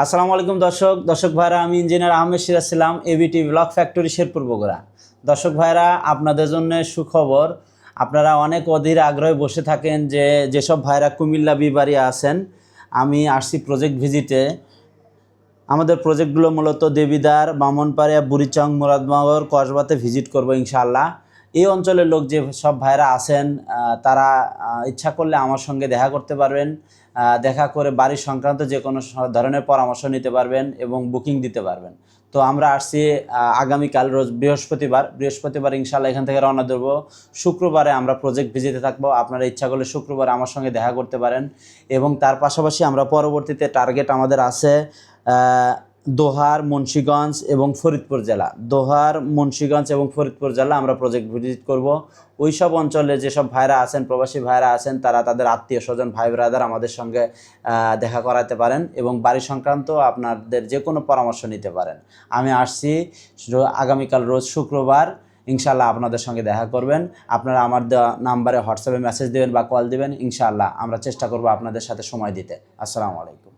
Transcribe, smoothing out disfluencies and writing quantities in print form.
আসসালামু আলাইকুম দর্শক ভাইরা, আমি ইঞ্জিনিয়ার আহমেদ সিরাজ ছিলাম, ABT block factory Sherpur Bogura. দর্শক ভাইরা, আপনাদের জন্য সুখবর। আপনারা অনেক অধীর আগ্রহে বসে থাকেন যে যেসব ভাইরা কুমিল্লা বিবাড়িয়া আছেন, আমি আসছি প্রজেক্ট ভিজিটে। আমাদের প্রজেক্টগুলো মূলত দেবিদার, বামনপাড়িয়া, বুড়িচং, মুরাদনগর, কসবাতে ভিজিট করব ইনশাআল্লাহ। এই অঞ্চলের লোক যে সব ভাইরা আছেন তারা ইচ্ছা করলে আমার সঙ্গে দেখা করতে পারবেন। দেখা করে বাড়ির সংক্রান্ত যে কোনো ধরনের পরামর্শ নিতে পারবেন এবং বুকিং দিতে পারবেন। তো আমরা আসছি আগামীকাল রোজ বৃহস্পতিবার ইনশাআল্লাহ এখান থেকে রওনা দেবো। শুক্রবারে আমরা প্রজেক্ট ভিজিটে থাকবো। আপনারা ইচ্ছা করলে শুক্রবারে আমার সঙ্গে দেখা করতে পারেন। এবং তার পাশাপাশি আমরা পরবর্তীতে টার্গেট আমাদের আছে দোহার, মুন্সিগঞ্জ এবং ফরিদপুর জেলা। দোহার, মুন্সিগঞ্জ এবং ফরিদপুর জেলা আমরা প্রজেক্ট ভিজিট করব। ওই সব অঞ্চলে যেসব ভাইরা আছেন, প্রবাসী ভাইরা আছেন, তারা তাদের আত্মীয় স্বজন, ভাই ব্রাদার আমাদের সঙ্গে দেখা করাতে পারেন এবং বাড়ি সংক্রান্ত আপনাদের যে কোনো পরামর্শ নিতে পারেন। আমি আসছি আগামীকাল রোজ শুক্রবার, ইনশাআল্লাহ আপনাদের সঙ্গে দেখা করবেন। আপনারা আমার দেওয়া নাম্বারে হোয়াটসঅ্যাপে মেসেজ দেবেন বা কল দেবেন। ইনশাআল্লাহ আমরা চেষ্টা করব আপনাদের সাথে সময় দিতে। আসসালামু আলাইকুম।